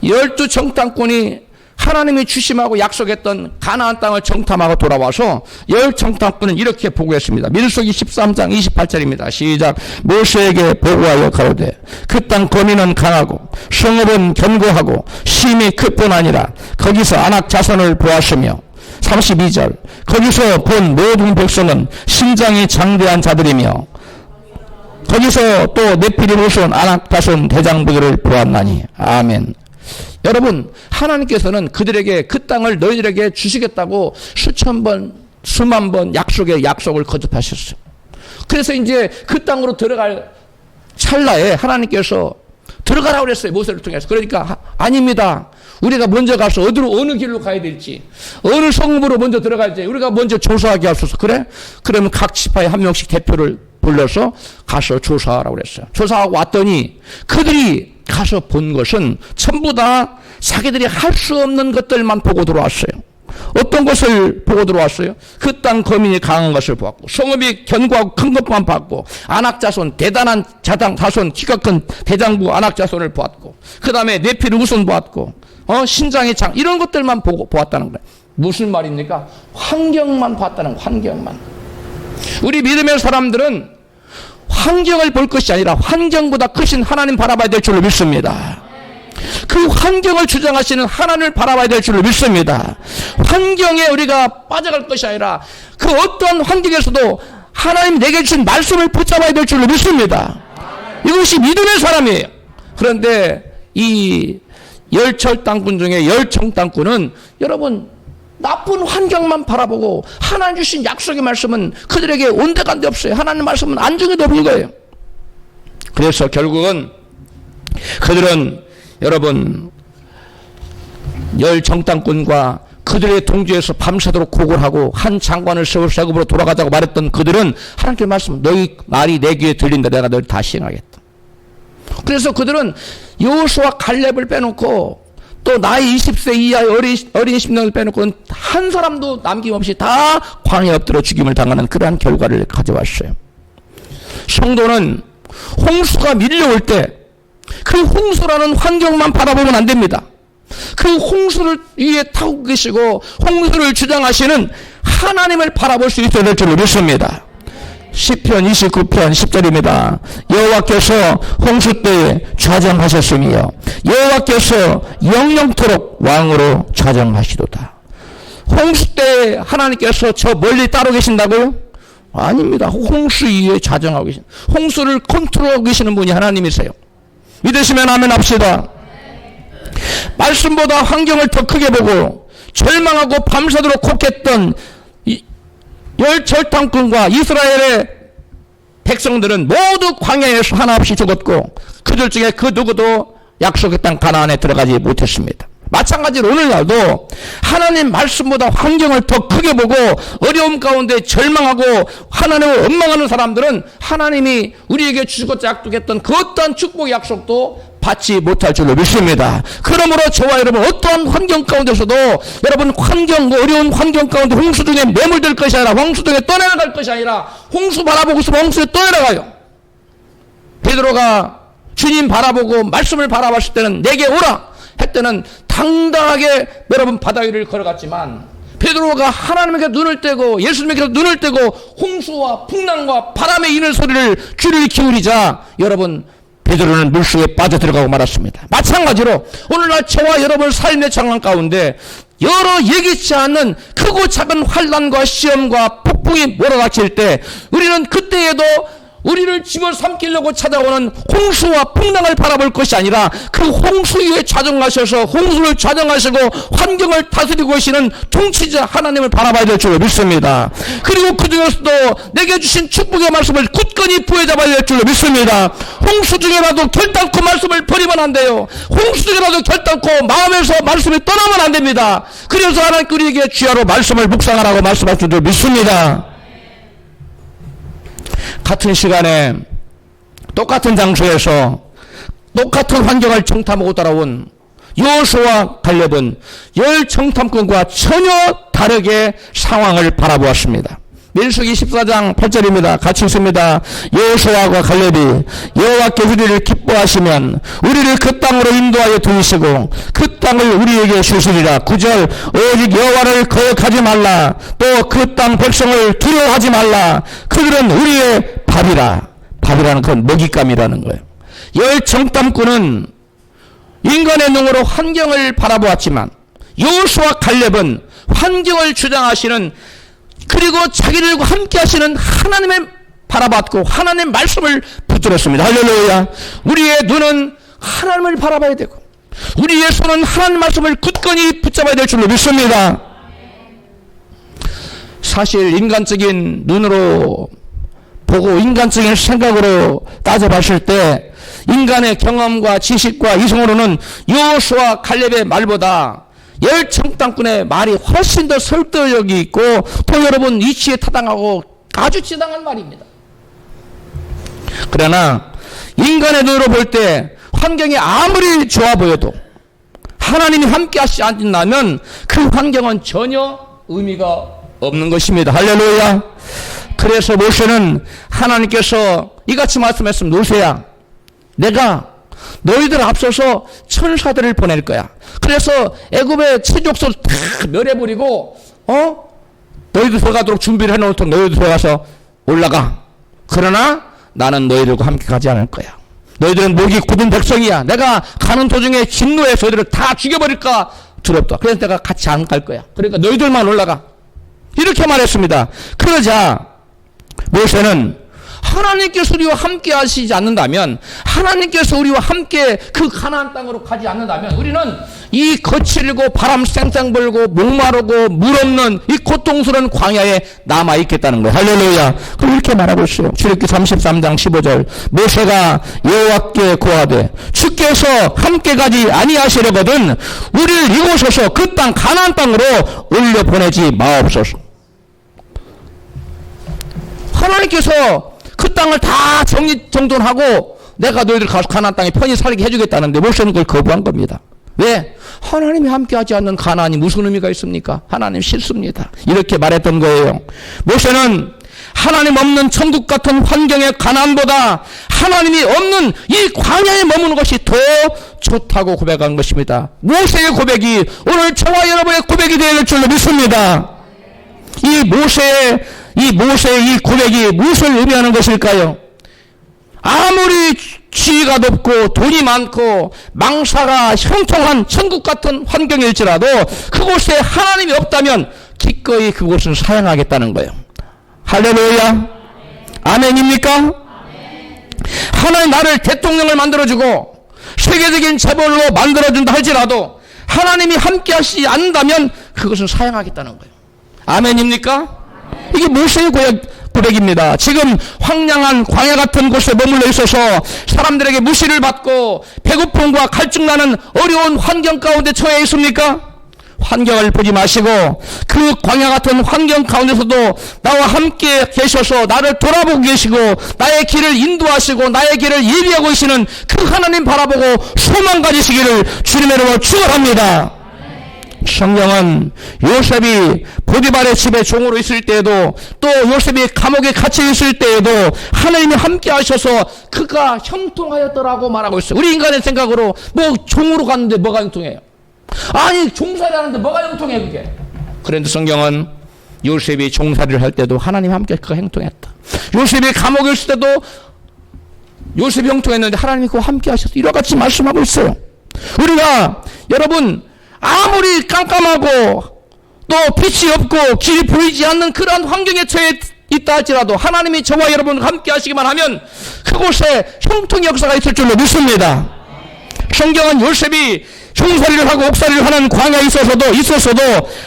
12 정탐꾼이 하나님이 주심하고 약속했던 가나안 땅을 정탐하고 돌아와서 열 정탐꾼은 이렇게 보고했습니다. 민수기 13장 28절입니다. 시작. 모세에게 보고하여 가로되 그 땅 거민은 강하고 성읍은 견고하고 심이 크 뿐 아니라 거기서 아낙 자손을 보았으며 32절 거기서 본 모든 백성은 신장이 장대한 자들이며 거기서 또 네피림 후손 아낙 자손 대장부들을 보았나니. 아멘. 여러분, 하나님께서는 그들에게 그 땅을 너희들에게 주시겠다고 수천 번, 수만 번 약속을 거듭하셨어요. 그래서 이제 그 땅으로 들어갈 찰나에 하나님께서 들어가라고 그랬어요. 모세를 통해서. 그러니까 아닙니다. 우리가 먼저 가서 어느 길로 가야 될지, 어느 성읍으로 먼저 들어갈지 우리가 먼저 조사하게 하소서. 그래? 그러면 각 지파에 한 명씩 대표를 불러서 가서 조사하라고 그랬어요. 조사하고 왔더니 그들이 가서 본 것은 전부 다 자기들이 할 수 없는 것들만 보고 들어왔어요. 어떤 것을 보고 들어왔어요? 그 땅 거민이 강한 것을 보았고, 성읍이 견고하고 큰 것만 봤고, 아낙자손 대단한 자손 키가 큰 대장부 아낙자손을 보았고, 그 다음에 네피를 우선 보았고, 신장의 장 이런 것들만 보고 보았다는 거예요. 무슨 말입니까? 환경만 봤다는 거예요. 환경만. 우리 믿음의 사람들은 환경을 볼 것이 아니라 환경보다 크신 하나님 바라봐야 될 줄로 믿습니다. 그 환경을 주장하시는 하나님을 바라봐야 될 줄로 믿습니다. 환경에 우리가 빠져갈 것이 아니라 그 어떠한 환경에서도 하나님 내게 주신 말씀을 붙잡아야 될 줄로 믿습니다. 이것이 믿음의 사람이에요. 그런데 이 열철 땅꾼 중에 열청 땅꾼은 여러분 나쁜 환경만 바라보고 하나님 주신 약속의 말씀은 그들에게 온데간데 없어요. 하나님 말씀은 안중에도 없는 거예요. 그래서 결국은 그들은 여러분 열정땅꾼과 그들의 동조에서 밤새도록 고걸하고 한 장관을 세울 세급으로 돌아가자고 말했던 그들은 하나님께 말씀, 너희 말이 내 귀에 들린다. 내가 너를 다 시행하겠다. 그래서 그들은 여호수아 갈렙을 빼놓고 또 나이 20세 이하의 어린 10년을 빼놓고는 한 사람도 남김없이 다 광야에 엎드려 죽임을 당하는 그러한 결과를 가져왔어요. 성도는 홍수가 밀려올 때 그 홍수라는 환경만 바라보면 안 됩니다. 그 홍수를 위에 타고 계시고 홍수를 주장하시는 하나님을 바라볼 수 있어야 될 줄로 믿습니다. 시편 29편 10절입니다. 여호와께서 홍수 때에 좌정하셨으며 여호와께서 영영토록 왕으로 좌정하시도다. 홍수 때에 하나님께서 저 멀리 따로 계신다고요? 아닙니다. 홍수 위에 좌정하고 계신, 홍수를 컨트롤하고 계시는 분이 하나님이세요. 믿으시면 아멘 합시다. 말씀보다 환경을 더 크게 보고 절망하고 밤새도록 곡했던 열절탕꾼과 이스라엘의 백성들은 모두 광야에서 하나 없이 죽었고 그들 중에 그 누구도 약속의 땅 가나안에 들어가지 못했습니다. 마찬가지로 오늘날도 하나님 말씀보다 환경을 더 크게 보고 어려움 가운데 절망하고 하나님을 원망하는 사람들은 하나님이 우리에게 주시고자 약속했던 그 어떠한 축복의 약속도 받지 못할 줄로 믿습니다. 그러므로 저와 여러분 어떠한 환경 가운데서도 여러분 어려운 환경 가운데 홍수 중에 매몰될 것이 아니라 홍수 중에 떠내려갈 것이 아니라 홍수 바라보고 있으면 홍수에 떠내려가요. 베드로가 주님 바라보고 말씀을 바라봤을 때는 내게 오라 했때는 당당하게 여러분 바다 위를 걸어갔지만 베드로가 하나님에게 눈을 떼고 예수님에게 눈을 떼고 홍수와 풍랑과 바람의 이는 소리를 귀를 기울이자 여러분 베드로는 물속에 빠져들어가고 말았습니다. 마찬가지로 오늘날 저와 여러분 삶의 장난 가운데 여러 예기치 않는 크고 작은 환난과 시험과 폭풍이 몰아닥칠 때 우리는 그때에도 우리를 집어삼키려고 찾아오는 홍수와 풍랑을 바라볼 것이 아니라 그 홍수 위에 좌정하셔서 홍수를 좌정하시고 환경을 다스리고 계시는 통치자 하나님을 바라봐야 될 줄로 믿습니다. 그리고 그 중에서도 내게 주신 축복의 말씀을 굳건히 부여잡아야 될 줄로 믿습니다. 홍수 중에라도 결단코 말씀을 버리면 안 돼요. 홍수 중에라도 결단코 마음에서 말씀이 떠나면 안 됩니다. 그래서 하나님께 우리에게 주야로 말씀을 묵상하라고 말씀할 줄로 믿습니다. 같은 시간에 똑같은 장소에서 똑같은 환경을 정탐하고 따라온 여호수아와 갈렙은 열 정탐꾼과 전혀 다르게 상황을 바라보았습니다. 민수기 14장 8절입니다. 같이 읽습니다. 여호수아와 갈렙이 여호와께 우리를 기뻐하시면 우리를 그 땅으로 인도하여 두시고 그 땅을 우리에게 주시리라. 9절 오직 여호와를 거역하지 말라. 또 그 땅 백성을 두려워하지 말라. 그들은 우리의 밥이라. 밥이라는 건 먹잇감이라는 거예요. 열 정탐꾼은 인간의 눈으로 환경을 바라보았지만 여호수아 갈렙은 환경을 주장하시는 그리고 자기들과 함께 하시는 하나님의 바라봤고 하나님의 말씀을 붙들었습니다. 할렐루야. 우리의 눈은 하나님을 바라봐야 되고 우리의 손은 하나님의 말씀을 굳건히 붙잡아야 될 줄로 믿습니다. 사실 인간적인 눈으로 보고 인간적인 생각으로 따져봤을 때 인간의 경험과 지식과 이성으로는 여호수아 갈렙의 말보다 열 정탐꾼의 말이 훨씬 더 설득력이 있고 또 여러분 이치에 타당하고 아주 지당한 말입니다. 그러나 인간의 눈으로 볼 때 환경이 아무리 좋아 보여도 하나님이 함께 하시지 않는다면 그 환경은 전혀 의미가 없는 것입니다. 할렐루야. 그래서 모세는 하나님께서 이같이 말씀했습니다. 모세야, 내가 너희들 앞서서 천사들을 보낼 거야. 그래서 애굽의 친족들 다 멸해버리고 너희들 들어가도록 준비를 해놓을 테니 너희들 들어가서 올라가. 그러나 나는 너희들과 함께 가지 않을 거야. 너희들은 목이 굳은 백성이야. 내가 가는 도중에 진노해서 너희들을 다 죽여버릴까 두렵다. 그래서 내가 같이 안 갈 거야. 그러니까 너희들만 올라가. 이렇게 말했습니다. 그러자 모세는 하나님께서 우리와 함께 하시지 않는다면, 하나님께서 우리와 함께 그 가나안 땅으로 가지 않는다면 우리는 이 거칠고 바람 쌩쌩 불고 목마르고 물 없는 이 고통스러운 광야에 남아있겠다는 거예요. 할렐루야. 그럼 이렇게 말하고 있어요. 출애굽기 33장 15절 모세가 여호와께 고하되 주께서 함께 가지 아니하시려거든 우리를 이곳에서 그 땅 가나안 땅으로 올려보내지 마옵소서. 하나님께서 그 땅을 다 정돈하고 내가 너희들 가서 가나안 땅에 편히 살게 해주겠다는데 모세는 그걸 거부한 겁니다. 왜? 하나님이 함께하지 않는 가나안이 무슨 의미가 있습니까? 하나님 싫습니다. 이렇게 말했던 거예요. 모세는 하나님 없는 천국 같은 환경의 가나안보다 하나님이 없는 이 광야에 머무는 것이 더 좋다고 고백한 것입니다. 모세의 고백이 오늘 저와 여러분의 고백이 될 줄로 믿습니다. 이 모세의 이 고백이 무엇을 의미하는 것일까요? 아무리 지위가 높고 돈이 많고 망사가 형통한 천국 같은 환경일지라도 그곳에 하나님이 없다면 기꺼이 그곳은 사양하겠다는 거예요. 할렐루야. 아멘입니까? 하나님 나를 대통령을 만들어주고 세계적인 재벌로 만들어준다 할지라도 하나님이 함께 하시지 않는다면 그것은 사양하겠다는 거예요. 아멘입니까? 이게 모세의 고백입니다. 지금 황량한 광야 같은 곳에 머물러 있어서 사람들에게 무시를 받고 배고픔과 갈증나는 어려운 환경 가운데 처해 있습니까? 환경을 보지 마시고 그 광야 같은 환경 가운데서도 나와 함께 계셔서 나를 돌아보고 계시고 나의 길을 인도하시고 나의 길을 예비하고 계시는 그 하나님 바라보고 소망 가지시기를 주님의 이름으로 축원합니다. 성경은 요셉이 보디발의 집에 종으로 있을 때에도 또 요셉이 감옥에 갇혀 있을 때에도 하나님이 함께 하셔서 그가 형통하였더라고 말하고 있어요. 우리 인간의 생각으로 뭐 종으로 갔는데 뭐가 형통해요? 아니 종살이 하는데 뭐가 형통해 그게? 그런데 성경은 요셉이 종살이를 할 때도 하나님 함께 그가 형통했다. 요셉이 감옥에 있을 때도 요셉이 형통했는데 하나님이 그와 함께 하셔서 이와 같이 말씀하고 있어요. 우리가 여러분 아무리 깜깜하고 또 빛이 없고 길이 보이지 않는 그러한 환경에 처해 있다 할지라도 하나님이 저와 여러분 함께 하시기만 하면 그곳에 형통의 역사가 있을 줄로 믿습니다. 성경은 요셉이 종살이를 하고 옥살이를 하는 광야에 있었어도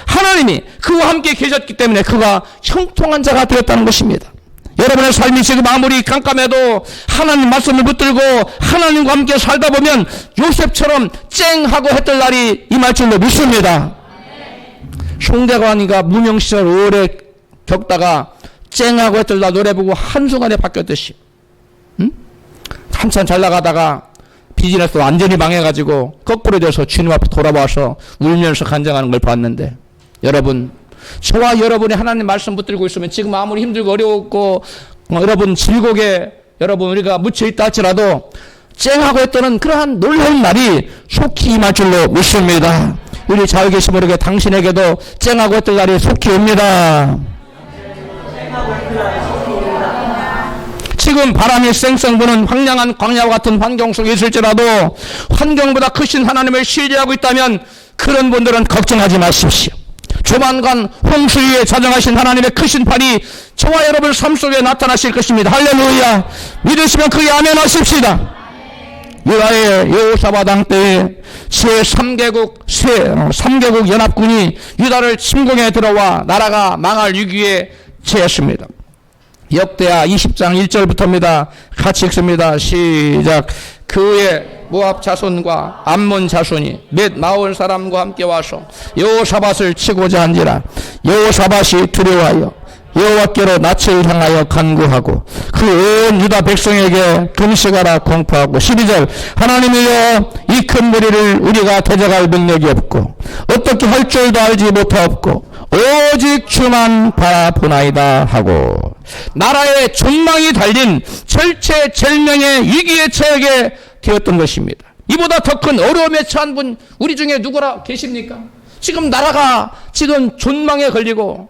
하나님이 그와 함께 계셨기 때문에 그가 형통한 자가 되었다는 것입니다. 여러분의 삶이 지금 아무리 깜깜해도 하나님 말씀을 붙들고 하나님과 함께 살다 보면 요셉처럼 쨍하고 했던 날이 임할 줄로 믿습니다. 송대관이가 무명시절 오래 겪다가 쨍하고 했던 날 노래 보고 한순간에 바뀌었듯이 한참 잘 나가다가 비즈니스 완전히 망해가지고 거꾸로 돼서 주님 앞에 돌아와서 울면서 간증하는 걸 봤는데 여러분 저와 여러분이 하나님 말씀 붙들고 있으면 지금 아무리 힘들고 어려웠고 여러분 질곡에 여러분 우리가 묻혀 있다 할지라도 쨍하고 했다는 그러한 놀라운 날이 속히 임할 줄로 믿습니다. 우리 잘 계시 모르게 당신에게도 쨍하고 했던 날이 속히 옵니다. 지금 바람이 쌩쌩 부는 황량한 광야와 같은 환경 속에 있을지라도 환경보다 크신 하나님을 신뢰하고 있다면 그런 분들은 걱정하지 마십시오. 조만간 홍수 위에 자정하신 하나님의 크신 팔이 저와 여러분 삶 속에 나타나실 것입니다. 할렐루야. 믿으시면 그게 아멘 하십시다. 유다의 여호사밧 왕 때에 제3개국 연합군이 유다를 침공해 들어와 나라가 망할 위기에 처했습니다. 역대하 20장 1절부터입니다. 같이 읽습니다. 시작. 그의 모압 자손과 암몬 자손이 몇 마을 사람과 함께 와서 여호사밧을 치고자 한지라 여호사밧이 두려워하여 여호와께로 낯을 향하여 간구하고 그 온 유다 백성에게 금식하라 공포하고 12절 하나님이여 이 큰 무리를 우리가 대적할 능력이 없고 어떻게 할 줄도 알지 못하옵고 오직 주만 바라보나이다 하고 나라의 존망이 달린 절체절명의 위기에 처하게 되었던 것입니다. 이보다 더 큰 어려움에 처한 분 우리 중에 누구라 계십니까? 지금 나라가 지금 존망에 걸리고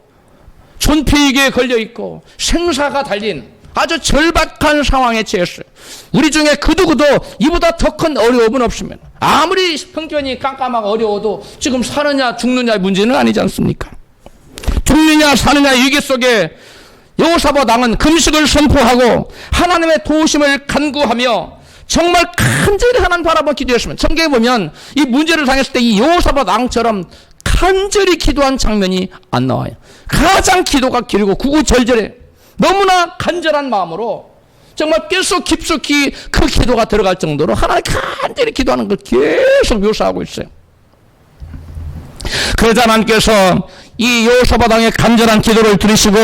존폐위기에 걸려있고 생사가 달린 아주 절박한 상황에 처했어요. 우리 중에 그 누구도 이보다 더 큰 어려움은 없습니다. 아무리 형편이 깜깜하고 어려워도 지금 사느냐 죽느냐의 문제는 아니지 않습니까? 죽느냐 사느냐의 위기 속에 여호사밧 왕은 금식을 선포하고 하나님의 도우심을 간구하며 정말 간절히 하나님 바라보고 기도했으면 성경에 보면 이 문제를 당했을 때 이 여호사밧 왕처럼 간절히 기도한 장면이 안 나와요. 가장 기도가 길고 구구절절해 너무나 간절한 마음으로 정말 뼛속 깊숙이 그 기도가 들어갈 정도로 하나님 간절히 기도하는 걸 계속 묘사하고 있어요. 그러자 하나님께서 이 여호사밧 왕의 간절한 기도를 들으시고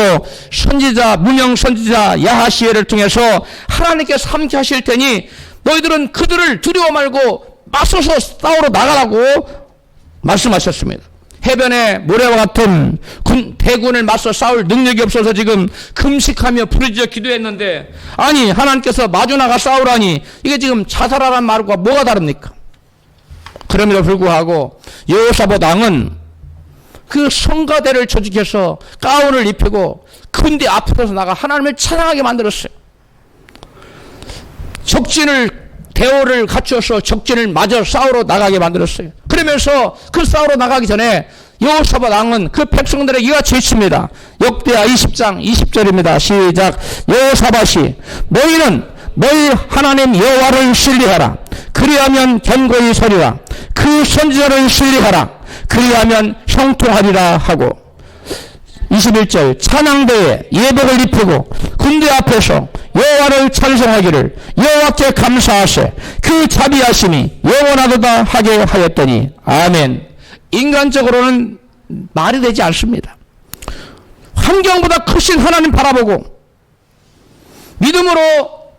선지자 무명 선지자 야하시엘을 통해서 하나님께서 함께 하실 테니 너희들은 그들을 두려워 말고 맞서서 싸우러 나가라고 말씀하셨습니다. 해변에 모래와 같은 대군을 맞서 싸울 능력이 없어서 지금 금식하며 부르짖어 기도했는데 아니 하나님께서 마주 나가 싸우라니 이게 지금 자살하라는 말과 뭐가 다릅니까? 그럼에도 불구하고 여호사밧 왕은 그 성가대를 조직해서 가운을 입히고 군대 앞으로서 나가 하나님을 찬양하게 만들었어요. 대오를 갖추어서 적진을 마저 싸우러 나가게 만들었어요. 그러면서 그 싸우러 나가기 전에 여호사밧 왕은 그 백성들에게 이같이 외칩니다. 역대하 20장 20절입니다. 시작. 여호사밧이 너희는 너희 하나님 여호와를 신뢰하라. 그리하면 견고히 서리라. 그 선지자를 신뢰하라. 그리하면 형통하리라 하고 21절 찬양대에 예복을 입히고 군대 앞에서 여호와를 찬송하기를 여호와께 감사하세 그 자비하심이 영원하도다 하게 하였더니 아멘. 인간적으로는 말이 되지 않습니다. 환경보다 크신 하나님 바라보고 믿음으로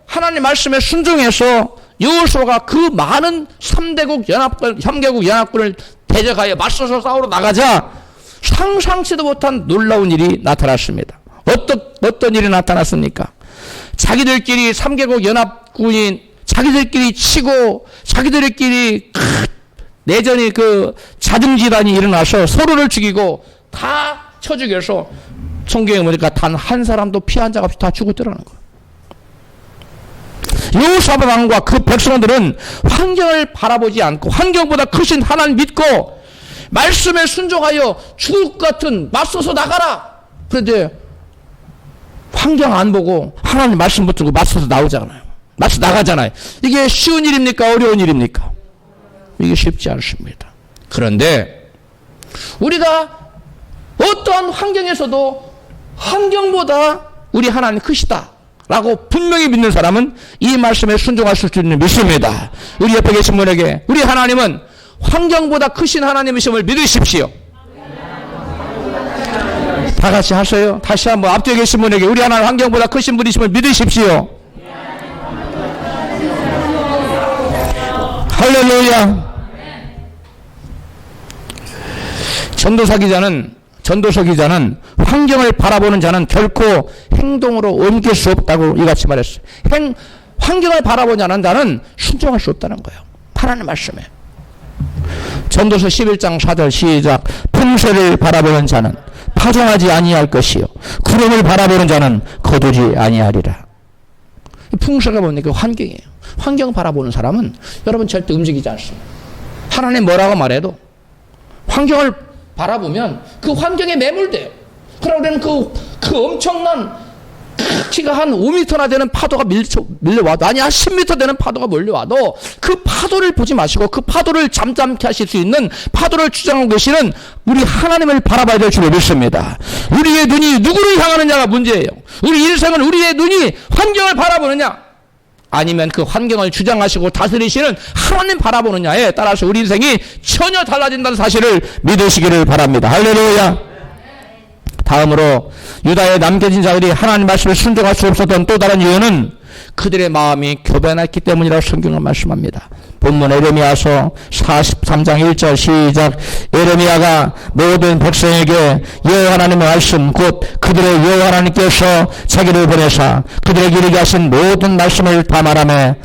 하나님 말씀에 순종해서 여호수아가 그 많은 3개국 연합군을 대적하여 맞서서 싸우러 나가자 상상치도 못한 놀라운 일이 나타났습니다. 어떤 일이 나타났습니까? 자기들끼리 3개국 연합군이 자기들끼리 치고 자기들끼리 내전이 그 자중질환이 일어나서 서로를 죽이고 다 쳐 죽여서 성경에 보니까 단 한 사람도 피한 자가 없이 다 죽었더라는 거예요. 여호사밧 왕과 그 백성들은 환경을 바라보지 않고 환경보다 크신 하나님 믿고 말씀에 순종하여 죽을 것 같은 맞서서 나가라. 그런데 환경 안 보고 하나님 말씀 붙들고 맞서서 나오잖아요. 맞서 나가잖아요. 이게 쉬운 일입니까? 어려운 일입니까? 이게 쉽지 않습니다. 그런데 우리가 어떠한 환경에서도 환경보다 우리 하나님 크시다 라고 분명히 믿는 사람은 이 말씀에 순종하실 수 있는 믿습니다. 우리 옆에 계신 분에게 우리 하나님은 환경보다 크신 하나님이심을 믿으십시오. 다 같이 하세요. 다시 한번 앞뒤에 계신 분에게 우리 하나님 환경보다 크신 분이심을 믿으십시오. 할렐루야. 전도사 기자는 전도서 기자는 환경을 바라보는 자는 결코 행동으로 옮길 수 없다고 이같이 말했어요. 환경을 바라보지 않는 자는 순종할 수 없다는 거예요. 하나님 말씀에. 전도서 11장 4절 시작. 풍세를 바라보는 자는 파종하지 아니할 것이요 구름을 바라보는 자는 거두지 아니하리라. 풍세가 뭡니까? 환경이에요. 환경 바라보는 사람은 여러분 절대 움직이지 않습니다. 하나님 뭐라고 말해도 환경을 바라보면 그 환경에 매몰돼요. 그러면 그 엄청난 키가 한 5m나 되는 파도가 밀려와도, 아니 한 10m 되는 파도가 몰려와도 그 파도를 보지 마시고 그 파도를 잠잠케 하실 수 있는, 파도를 주장하고 계시는 우리 하나님을 바라봐야 될 줄로 믿습니다. 우리의 눈이 누구를 향하느냐가 문제예요. 우리 일생은 우리의 눈이 환경을 바라보느냐, 아니면 그 환경을 주장하시고 다스리시는 하나님 바라보느냐에 따라서 우리 인생이 전혀 달라진다는 사실을 믿으시기를 바랍니다. 할렐루야. 다음으로 유다에 남겨진 자들이 하나님 말씀을 순종할 수 없었던 또 다른 이유는 그들의 마음이 교변했기 때문이라고 성경은 말씀합니다. 본문 에레미야서 43장 1절 시작. 에레미야가 모든 백성에게 여호와 하나님의 말씀 곧 그들의 여호와 하나님께서 자기를 보내사 그들에게 이르게 하신 모든 말씀을 다 말하며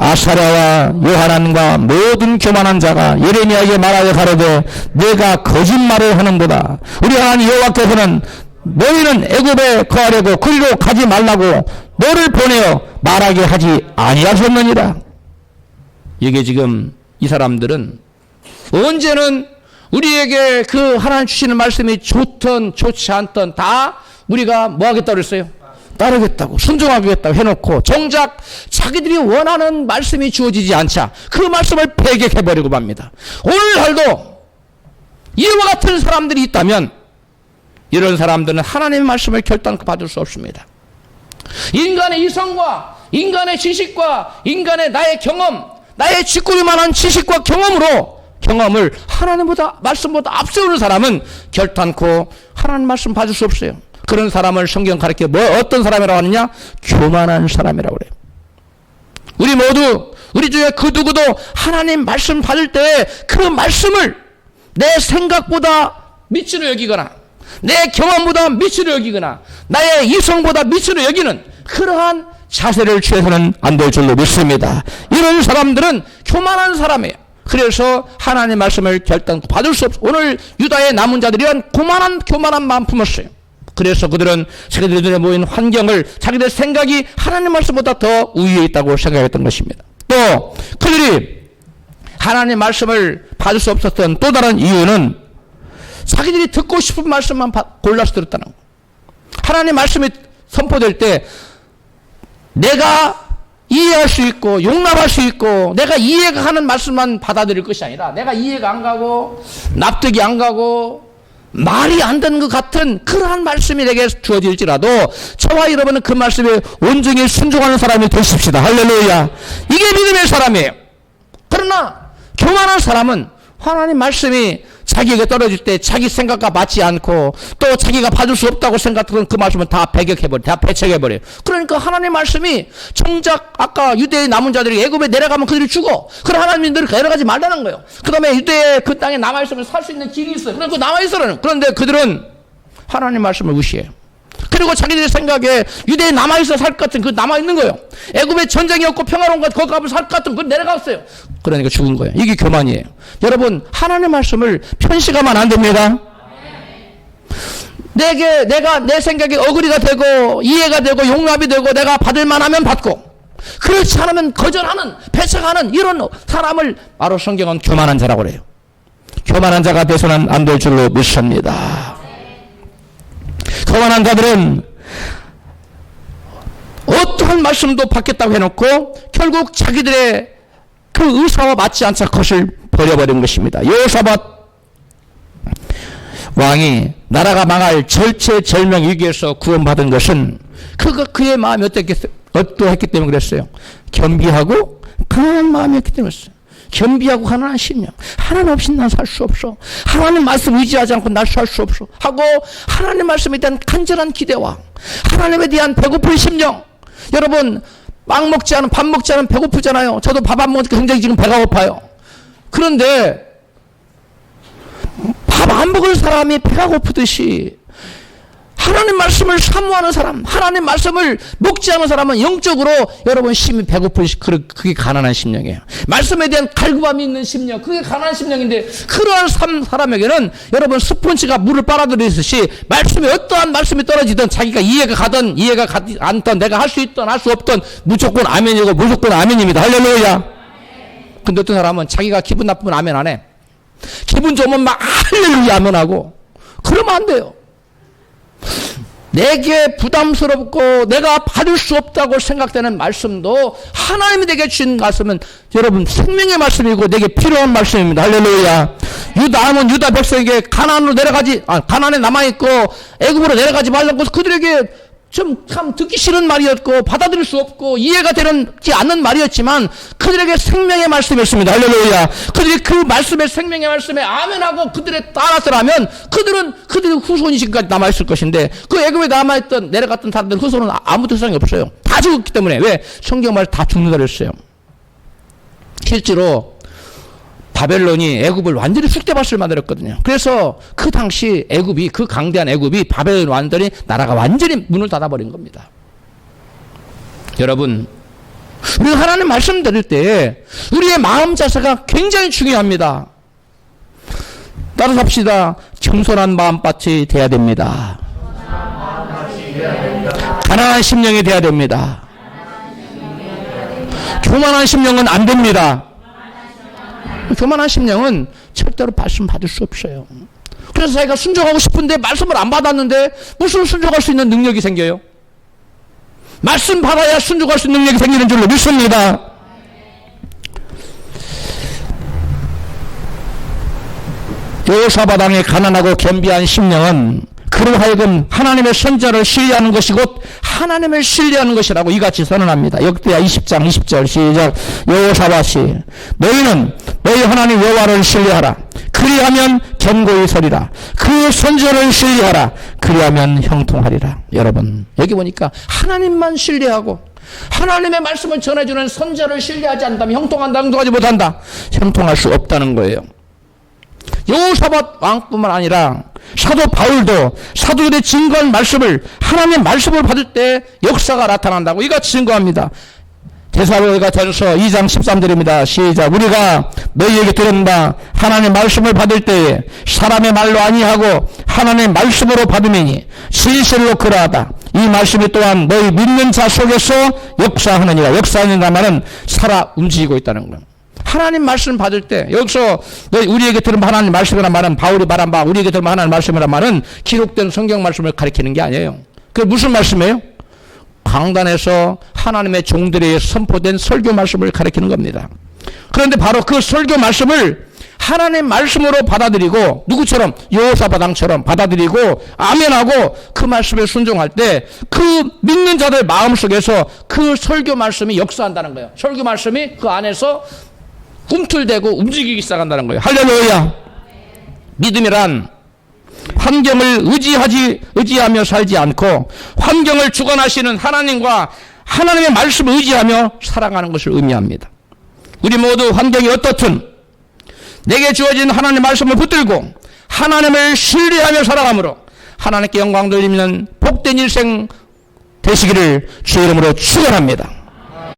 아사랴와 요하난과 모든 교만한 자가 예레미야에게 말하여 가로되 내가 거짓말을 하는도다. 우리 하나님 여호와께서는 너희는 애굽에 거하려고 그리로 가지 말라고 너를 보내어 말하게 하지 아니하셨느니라. 이게 지금 이 사람들은 언제는 우리에게 그 하나님 주시는 말씀이 좋든 좋지 않든 다 우리가 뭐 하겠다고 그랬어요? 따르겠다고, 순종하겠다고 해놓고 정작 자기들이 원하는 말씀이 주어지지 않자 그 말씀을 배격해버리고 맙니다. 오늘날도 이와 같은 사람들이 있다면 이런 사람들은 하나님의 말씀을 결단코 받을 수 없습니다. 인간의 이성과 인간의 지식과 인간의 나의 경험, 나의 짓구리만한 지식과 경험을 하나님보다 말씀보다 앞세우는 사람은 결단코 하나님 말씀 받을 수 없어요. 그런 사람을 성경 가르쳐 어떤 사람이라고 하느냐? 교만한 사람이라고 그래요. 우리 모두 우리 중에 그 누구도 하나님 말씀 받을 때 그 말씀을 내 생각보다 미치로 여기거나 내 경험보다 미치로 여기거나 나의 이성보다 미치로 여기는 그러한 자세를 취해서는 안 될 줄로 믿습니다. 이런 사람들은 교만한 사람이에요. 그래서 하나님의 말씀을 결단코 받을 수 없어. 오늘 유다의 남은 자들이란 교만한 마음 품었어요. 그래서 그들은 자기들 눈에 모인 환경을 자기들 생각이 하나님 말씀보다 더 우위에 있다고 생각했던 것입니다. 또 그들이 하나님 말씀을 받을 수 없었던 또 다른 이유는 자기들이 듣고 싶은 말씀만 골라서 들었다는 거예요. 하나님 말씀이 선포될 때 내가 이해할 수 있고 용납할 수 있고 내가 이해가 가는 말씀만 받아들일 것이 아니라 내가 이해가 안 가고 납득이 안 가고 말이 안 되는 것 같은 그러한 말씀이 내게 주어질지라도 저와 여러분은 그 말씀에 온전히 순종하는 사람이 되십시다. 할렐루야. 이게 믿음의 사람이에요. 그러나 교만한 사람은 하나님 말씀이 자기에게 떨어질 때 자기 생각과 맞지 않고 또 자기가 받을 수 없다고 생각하는 그 말씀은 다 배격해버려요. 다 배척해버려요. 그러니까 하나님 말씀이 정작 아까 유대의 남은 자들이 애굽에 내려가면 그들이 죽어. 그럼 하나님들이 내려가지 말라는 거예요. 그 다음에 유대의 그 땅에 남아있으면 살 수 있는 길이 있어요. 그러니까 남아있으라는. 그런데 그들은 하나님 말씀을 무시해요. 그리고 자기들의 생각에 유대에 남아있어 살 것 같은 그 남아있는 거예요. 애굽에 전쟁이 없고 평화로운 것 거기 가면 살 것 같은 그 내려갔어요. 그러니까 죽은 거예요. 이게 교만이에요. 여러분 하나님 말씀을 편식하면 안 됩니다. 내가 내 생각에 어그리가 되고 이해가 되고 용납이 되고 내가 받을 만하면 받고 그렇지 않으면 거절하는 배척하는 이런 사람을 바로 성경은 교만한 자라고 그래요. 교만한 자가 돼서는 안 될 줄로 믿습니다. 교만한 자들은 어떠한 말씀도 받겠다고 해놓고 결국 자기들의 그 의사와 맞지 않자 그것을 버려버린 것입니다. 여호사밧 왕이 나라가 망할 절체절명 위기에서 구원받은 것은 그의 마음이 어떠했기 때문에 그랬어요. 겸비하고 강한 마음이었기 때문이었어요. 겸비하고 가난한 심령. 하나님 없이 난 살 수 없어. 하나님 말씀 의지하지 않고 날 살 수 없어. 하고 하나님 말씀에 대한 간절한 기대와 하나님에 대한 배고픈 심령. 여러분 빵 먹지 않으면 밥 먹지 않으면 배고프잖아요. 저도 밥 안 먹으니까 굉장히 지금 배가 고파요. 그런데 밥 밥 안 먹을 사람이 배가 고프듯이 하나님 말씀을 사모하는 사람, 하나님 말씀을 먹지 않은 사람은 영적으로 여러분 심히 배고픈 그게 가난한 심령이에요. 말씀에 대한 갈구함이 있는 심령, 그게 가난한 심령인데 그러한 사람에게는 여러분 스폰지가 물을 빨아들이듯이 말씀에 어떠한 말씀이 떨어지든 자기가 이해가 가든 이해가 가지 않든 내가 할 수 있든 할 수 없든 무조건 아멘이고 무조건 아멘입니다. 할렐루야. 근데 어떤 사람은 자기가 기분 나쁘면 아멘 안 해. 기분 좋으면 막 할렐루야 아멘하고. 그러면 안 돼요. 내게 부담스럽고 내가 받을 수 없다고 생각되는 말씀도 하나님이 내게 주신 말씀은 여러분 생명의 말씀이고 내게 필요한 말씀입니다. 할렐루야. 유다함은 유다 백성에게 가나안으로 가나안에 남아있고 애굽으로 내려가지 말라고 그들에게 좀 참 듣기 싫은 말이었고 받아들일 수 없고 이해가 되지 않는 말이었지만 그들에게 생명의 말씀이었습니다. 할렐루야. 그들이 그 말씀에 생명의 말씀에 아멘하고 그들에 따라서라면 그들의 후손이 지금까지 남아있을 것인데 그 애굽에 남아있던 내려갔던 사람들 후손은 아무 대상이 없어요. 다 죽었기 때문에. 왜? 성경 말 다 죽는다 그랬어요. 실제로 바벨론이 애굽을 완전히 쑥대밭을 만들었거든요. 그래서 그 당시 애굽이 그 강대한 애굽이 바벨론 완전히 나라가 완전히 문을 닫아버린 겁니다. 여러분 우리가 하나님 말씀 들을 때 우리의 마음 자세가 굉장히 중요합니다. 따라서 합시다. 겸손한 마음밭이 돼야 됩니다. 가난한 심령이 돼야 됩니다. 교만한 심령은 안 됩니다. 교만한 심령은 절대로 말씀 받을 수 없어요. 그래서 자기가 순종하고 싶은데 말씀을 안 받았는데 무슨 순종할 수 있는 능력이 생겨요? 말씀 받아야 순종할 수 있는 능력이 생기는 줄로 믿습니다. 여호사밧 왕의 가난하고 겸비한 심령은 그로 하여금 하나님의 선자를 신뢰하는 것이 곧 하나님을 신뢰하는 것이라고 이같이 선언합니다. 역대하 20장 20절 시작. 여호사밧이 너희는 너희 하나님 여호와를 신뢰하라. 그리하면 견고히 서리라. 그 선자를 신뢰하라. 그리하면 형통하리라. 여러분 여기 보니까 하나님만 신뢰하고 하나님의 말씀을 전해주는 선자를 신뢰하지 않다면 형통한다, 형통하지 못한다. 형통할 수 없다는 거예요. 여호사밧 왕뿐만 아니라 사도 바울도 사도들의 증거한 말씀을 하나님의 말씀을 받을 때 역사가 나타난다고 이같이 증거합니다. 데살로니가전서 2장 13절입니다. 시작. 우리가 너희에게 들은 바 하나님의 말씀을 받을 때에 사람의 말로 아니하고 하나님의 말씀으로 받으매니 진실로 그러하다. 이 말씀이 또한 너희 믿는 자 속에서 역사하느니라. 역사하느니라 말은 살아 움직이고 있다는 거예요. 하나님 말씀 받을 때 여기서 우리에게 들은 하나님 말씀이란 말은 바울이 말한 바 우리에게 들은 하나님 말씀이란 말은 기록된 성경 말씀을 가리키는 게 아니에요. 그게 무슨 말씀이에요? 강단에서 하나님의 종들에게 선포된 설교 말씀을 가리키는 겁니다. 그런데 바로 그 설교 말씀을 하나님 말씀으로 받아들이고 누구처럼 여호사밧 왕처럼 받아들이고 아멘하고 그 말씀에 순종할 때 그 믿는 자들 마음속에서 그 설교 말씀이 역사한다는 거예요. 설교 말씀이 그 안에서 꿈틀대고 움직이기 시작한다는 거예요. 할렐루야. 믿음이란 환경을 의지하며 살지 않고 환경을 주관하시는 하나님과 하나님의 말씀을 의지하며 살아가는 것을 의미합니다. 우리 모두 환경이 어떻든 내게 주어진 하나님의 말씀을 붙들고 하나님을 신뢰하며 살아가므로 하나님께 영광 돌리는 복된 일생 되시기를 주의 이름으로 축원합니다.